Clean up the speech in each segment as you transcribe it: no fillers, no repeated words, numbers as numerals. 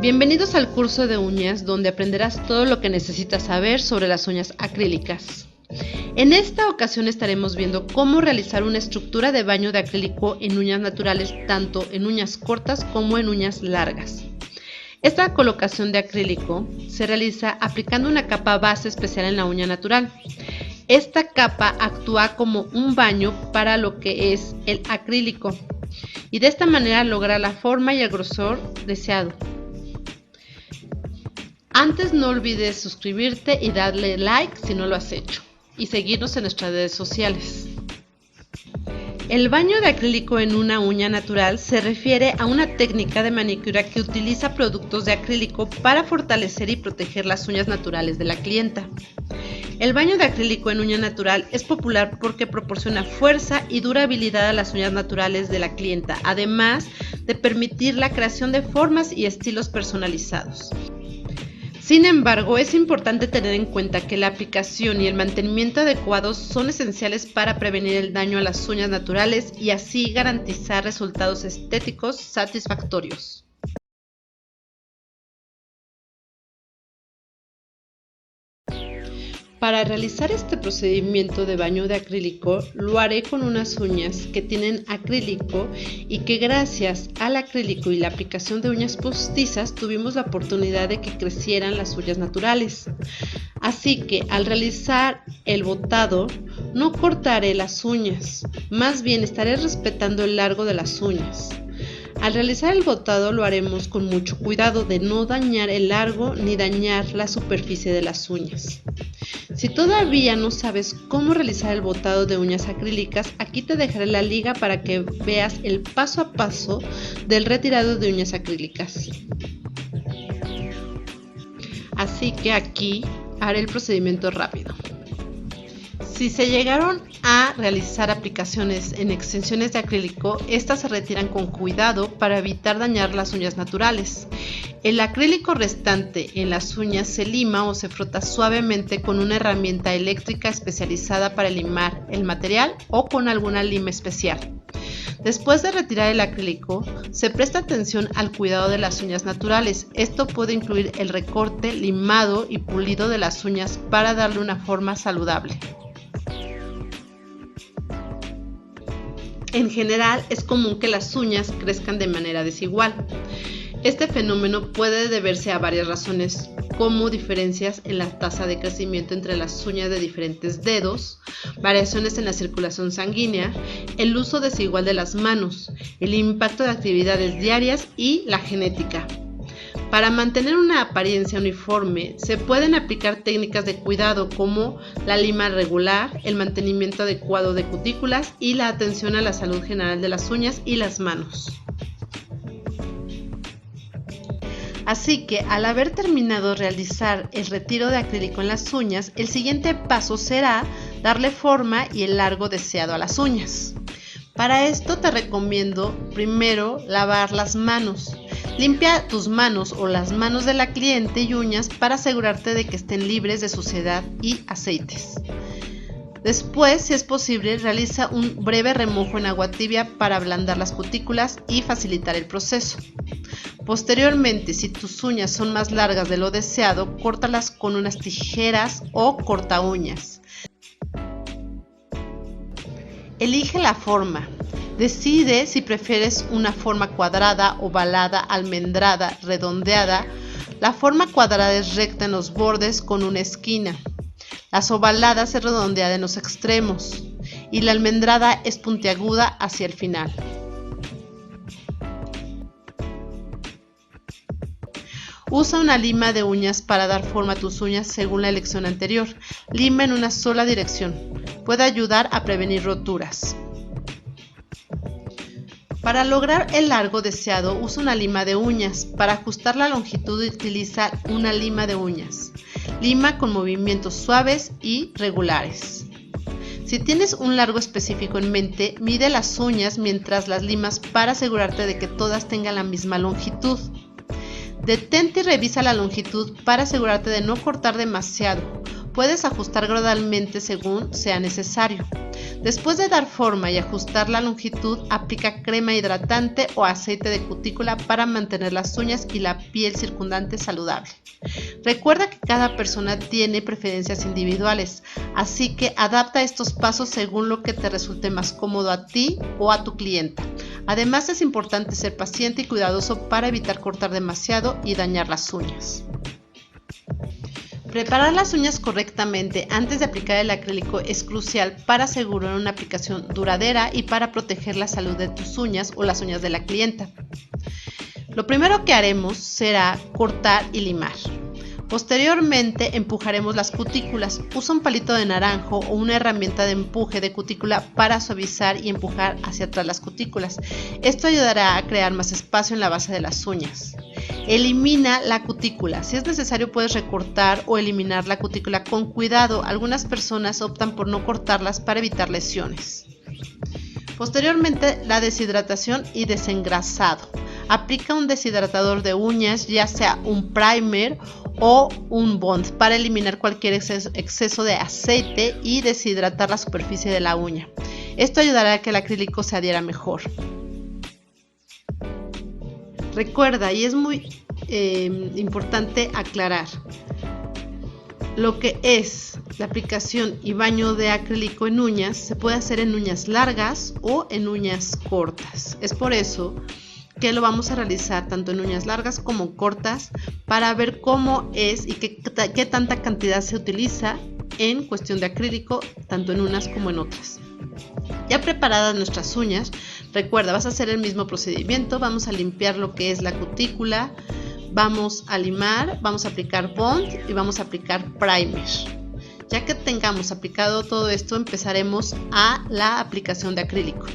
Bienvenidos al curso de uñas, donde aprenderás todo lo que necesitas saber sobre las uñas acrílicas. En esta ocasión estaremos viendo cómo realizar una estructura de baño de acrílico en uñas naturales, tanto en uñas cortas como en uñas largas. Esta colocación de acrílico se realiza aplicando una capa base especial en la uña natural. Esta capa actúa como un baño para lo que es el acrílico y de esta manera logra la forma y el grosor deseado. Antes no olvides suscribirte y darle like si no lo has hecho y seguirnos en nuestras redes sociales. El baño de acrílico en una uña natural se refiere a una técnica de manicura que utiliza productos de acrílico para fortalecer y proteger las uñas naturales de la clienta. El baño de acrílico en uña natural es popular porque proporciona fuerza y durabilidad a las uñas naturales de la clienta, además de permitir la creación de formas y estilos personalizados. Sin embargo, es importante tener en cuenta que la aplicación y el mantenimiento adecuados son esenciales para prevenir el daño a las uñas naturales y así garantizar resultados estéticos satisfactorios. Para realizar este procedimiento de baño de acrílico, lo haré con unas uñas que tienen acrílico y que gracias al acrílico y la aplicación de uñas postizas tuvimos la oportunidad de que crecieran las uñas naturales. Así que al realizar el botado, no cortaré las uñas, más bien estaré respetando el largo de las uñas. Al realizar el botado lo haremos con mucho cuidado de no dañar el largo ni dañar la superficie de las uñas. Si todavía no sabes cómo realizar el botado de uñas acrílicas, aquí te dejaré la liga para que veas el paso a paso del retirado de uñas acrílicas. Así que aquí haré el procedimiento rápido. Si se llegaron a realizar aplicaciones en extensiones de acrílico, estas se retiran con cuidado para evitar dañar las uñas naturales. El acrílico restante en las uñas se lima o se frota suavemente con una herramienta eléctrica especializada para limar el material o con alguna lima especial. Después de retirar el acrílico, se presta atención al cuidado de las uñas naturales. Esto puede incluir el recorte, limado y pulido de las uñas para darle una forma saludable. En general, es común que las uñas crezcan de manera desigual. Este fenómeno puede deberse a varias razones, como diferencias en la tasa de crecimiento entre las uñas de diferentes dedos, variaciones en la circulación sanguínea, el uso desigual de las manos, el impacto de actividades diarias y la genética. Para mantener una apariencia uniforme, se pueden aplicar técnicas de cuidado como la lima regular, el mantenimiento adecuado de cutículas y la atención a la salud general de las uñas y las manos. Así que al haber terminado de realizar el retiro de acrílico en las uñas, el siguiente paso será darle forma y el largo deseado a las uñas. Para esto te recomiendo primero lavar las manos. Limpia tus manos o las manos de la cliente y uñas para asegurarte de que estén libres de suciedad y aceites. Después, si es posible, realiza un breve remojo en agua tibia para ablandar las cutículas y facilitar el proceso. Posteriormente, si tus uñas son más largas de lo deseado, córtalas con unas tijeras o corta uñas. Elige la forma. Decide si prefieres una forma cuadrada, ovalada, almendrada, redondeada. La forma cuadrada es recta en los bordes con una esquina. Las ovaladas es redondeada en los extremos y la almendrada es puntiaguda hacia el final. Usa una lima de uñas para dar forma a tus uñas según la elección anterior. Lima en una sola dirección. Puede ayudar a prevenir roturas. Para lograr el largo deseado, usa una lima de uñas. Para ajustar la longitud, utiliza una lima de uñas. Lima con movimientos suaves y regulares. Si tienes un largo específico en mente, mide las uñas mientras las limas para asegurarte de que todas tengan la misma longitud. Detente y revisa la longitud para asegurarte de no cortar demasiado. Puedes ajustar gradualmente según sea necesario. Después de dar forma y ajustar la longitud, aplica crema hidratante o aceite de cutícula para mantener las uñas y la piel circundante saludable. Recuerda que cada persona tiene preferencias individuales, así que adapta estos pasos según lo que te resulte más cómodo a ti o a tu clienta. Además, es importante ser paciente y cuidadoso para evitar cortar demasiado y dañar las uñas. Preparar las uñas correctamente antes de aplicar el acrílico es crucial para asegurar una aplicación duradera y para proteger la salud de tus uñas o las uñas de la clienta. Lo primero que haremos será cortar y limar. Posteriormente empujaremos las cutículas. Usa un palito de naranjo o una herramienta de empuje de cutícula para suavizar y empujar hacia atrás las cutículas. Esto ayudará a crear más espacio en la base de las uñas. Elimina la cutícula. Si es necesario, puedes recortar o eliminar la cutícula con cuidado. Algunas personas optan por no cortarlas para evitar lesiones. Posteriormente, la deshidratación y desengrasado. Aplica un deshidratador de uñas, ya sea un primer o un bond, para eliminar cualquier exceso de aceite y deshidratar la superficie de la uña. Esto ayudará a que el acrílico se adhiera mejor. Recuerda, y es muy importante aclarar, lo que es la aplicación y baño de acrílico en uñas se puede hacer en uñas largas o en uñas cortas. Es por eso que lo vamos a realizar tanto en uñas largas como cortas para ver cómo es y qué tanta cantidad se utiliza en cuestión de acrílico, tanto en unas como en otras. Ya preparadas nuestras uñas, recuerda, vas a hacer el mismo procedimiento. Vamos a limpiar lo que es la cutícula, vamos a limar, vamos a aplicar bond y vamos a aplicar primer. Ya que tengamos aplicado todo esto, empezaremos a la aplicación de acrílico.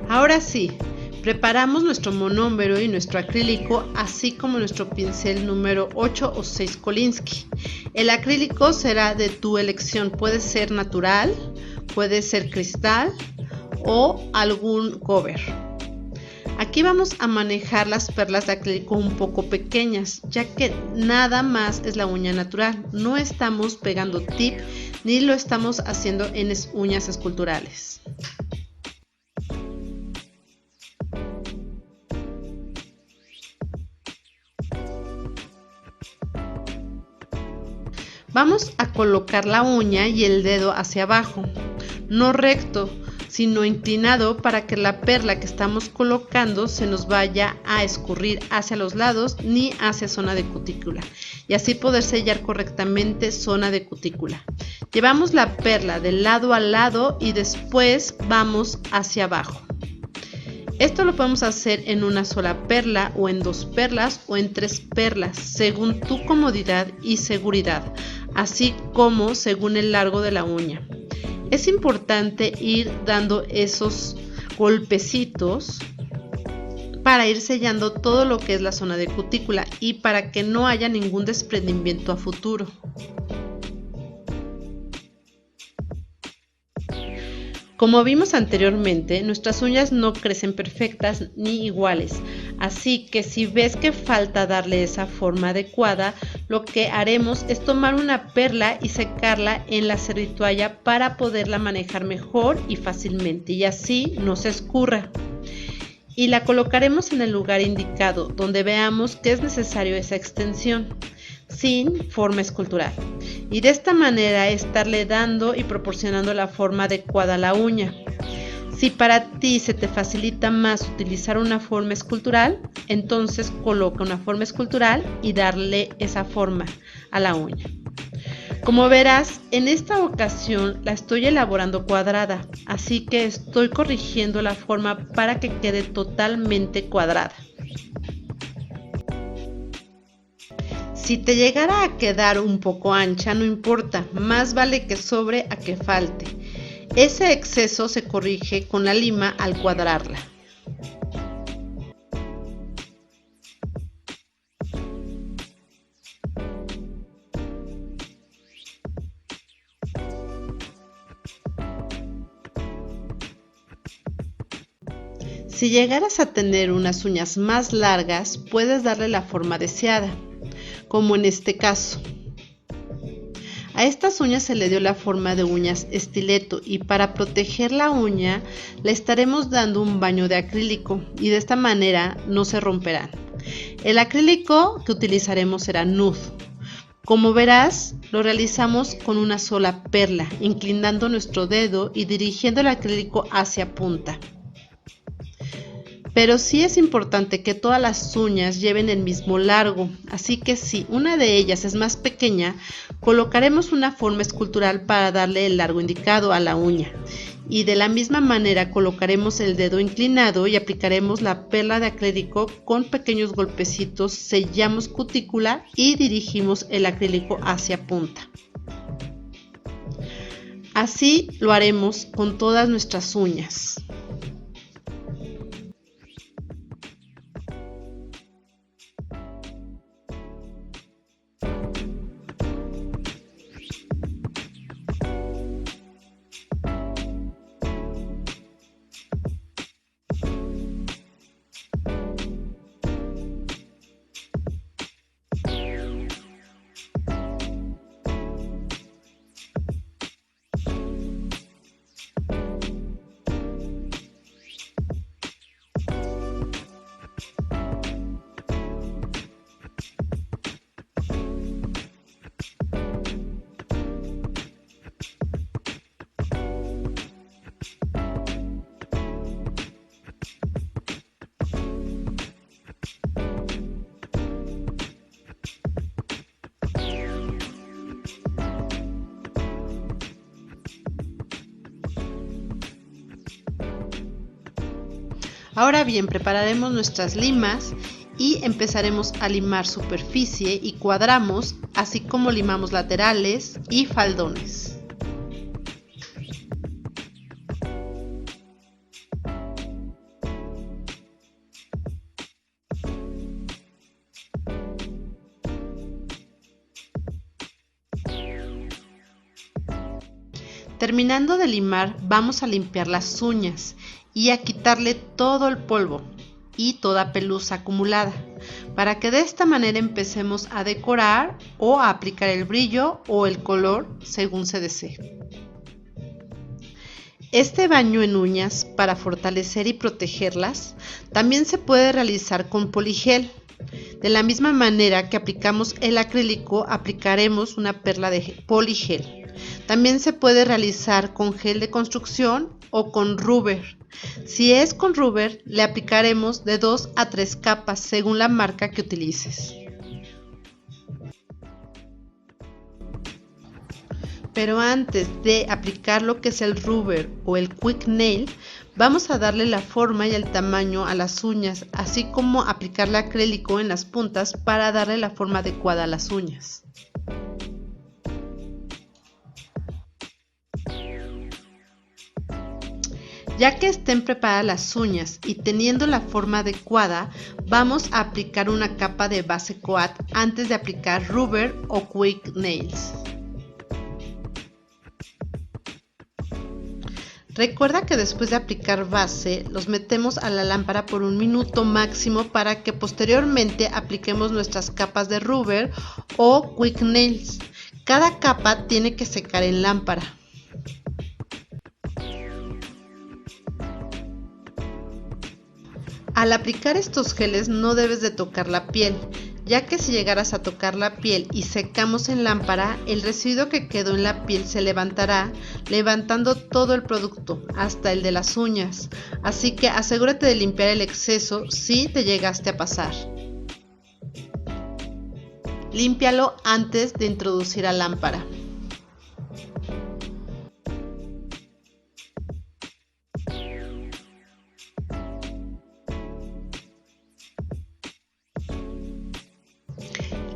Ahora sí, preparamos nuestro monómero y nuestro acrílico, así como nuestro pincel número 8 o 6 Kolinsky. El acrílico será de tu elección, puede ser natural, puede ser cristal o algún cover. Aquí vamos a manejar las perlas de acrílico un poco pequeñas, ya que nada más es la uña natural. No estamos pegando tip ni lo estamos haciendo en uñas esculturales. Vamos a colocar la uña y el dedo hacia abajo, no recto, sino inclinado para que la perla que estamos colocando se nos vaya a escurrir hacia los lados ni hacia zona de cutícula y así poder sellar correctamente zona de cutícula. Llevamos la perla de lado a lado y después vamos hacia abajo. Esto lo podemos hacer en una sola perla o en 2 perlas o en 3 perlas, según tu comodidad y seguridad, así como según el largo de la uña. Es importante ir dando esos golpecitos para ir sellando todo lo que es la zona de cutícula y para que no haya ningún desprendimiento a futuro. Como vimos anteriormente, nuestras uñas no crecen perfectas ni iguales, así que si ves que falta darle esa forma adecuada, lo que haremos es tomar una perla y secarla en la servitoalla para poderla manejar mejor y fácilmente y así no se escurra. Y la colocaremos en el lugar indicado, donde veamos que es necesario esa extensión, sin forma escultural. Y de esta manera estarle dando y proporcionando la forma adecuada a la uña. Si para ti se te facilita más utilizar una forma escultural, entonces coloca una forma escultural y darle esa forma a la uña. Como verás, en esta ocasión la estoy elaborando cuadrada, así que estoy corrigiendo la forma para que quede totalmente cuadrada. Si te llegara a quedar un poco ancha, no importa, más vale que sobre a que falte. Ese exceso se corrige con la lima al cuadrarla. Si llegaras a tener unas uñas más largas, puedes darle la forma deseada, como en este caso. A estas uñas se le dio la forma de uñas estileto y para proteger la uña le estaremos dando un baño de acrílico y de esta manera no se romperán. El acrílico que utilizaremos será nude. Como verás, lo realizamos con una sola perla, inclinando nuestro dedo y dirigiendo el acrílico hacia punta. Pero sí es importante que todas las uñas lleven el mismo largo, así que si una de ellas es más pequeña, colocaremos una forma escultural para darle el largo indicado a la uña. Y de la misma manera colocaremos el dedo inclinado y aplicaremos la perla de acrílico con pequeños golpecitos, sellamos cutícula y dirigimos el acrílico hacia punta. Así lo haremos con todas nuestras uñas. Ahora bien, prepararemos nuestras limas y empezaremos a limar superficie y cuadramos, así como limamos laterales y faldones. Terminando de limar, vamos a limpiar las uñas y a quitarle todo el polvo y toda pelusa acumulada, para que de esta manera empecemos a decorar o a aplicar el brillo o el color según se desee. Este baño en uñas para fortalecer y protegerlas también se puede realizar con poligel. De la misma manera que aplicamos el acrílico, aplicaremos una perla de poligel. También se puede realizar con gel de construcción o con rubber. Si es con rubber, le aplicaremos de 2 a 3 capas según la marca que utilices. Pero antes de aplicar lo que es el rubber o el quick nail, vamos a darle la forma y el tamaño a las uñas, así como aplicar el acrílico en las puntas para darle la forma adecuada a las uñas. Ya que estén preparadas las uñas y teniendo la forma adecuada, vamos a aplicar una capa de base coat antes de aplicar rubber o quick nails. Recuerda que después de aplicar base, los metemos a la lámpara por 1 minuto máximo para que posteriormente apliquemos nuestras capas de rubber o quick nails. Cada capa tiene que secar en lámpara. Al aplicar estos geles no debes de tocar la piel, ya que si llegaras a tocar la piel y secamos en lámpara, el residuo que quedó en la piel se levantará, levantando todo el producto, hasta el de las uñas. Así que asegúrate de limpiar el exceso si te llegaste a pasar. Límpialo antes de introducir a lámpara.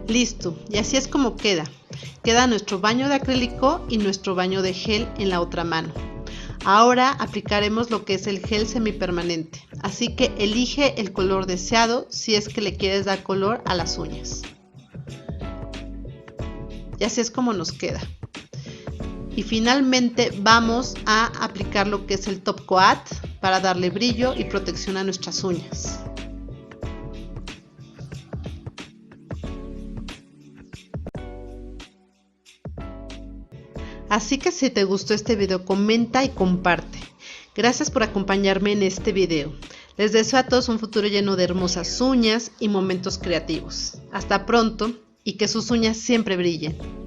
Listo, y así es como queda. Queda nuestro baño de acrílico y nuestro baño de gel en la otra mano. Ahora aplicaremos lo que es el gel semipermanente, así que elige el color deseado si es que le quieres dar color a las uñas. Y así es como nos queda. Y finalmente vamos a aplicar lo que es el top coat para darle brillo y protección a nuestras uñas. Así que si te gustó este video, comenta y comparte. Gracias por acompañarme en este video. Les deseo a todos un futuro lleno de hermosas uñas y momentos creativos. Hasta pronto y que sus uñas siempre brillen.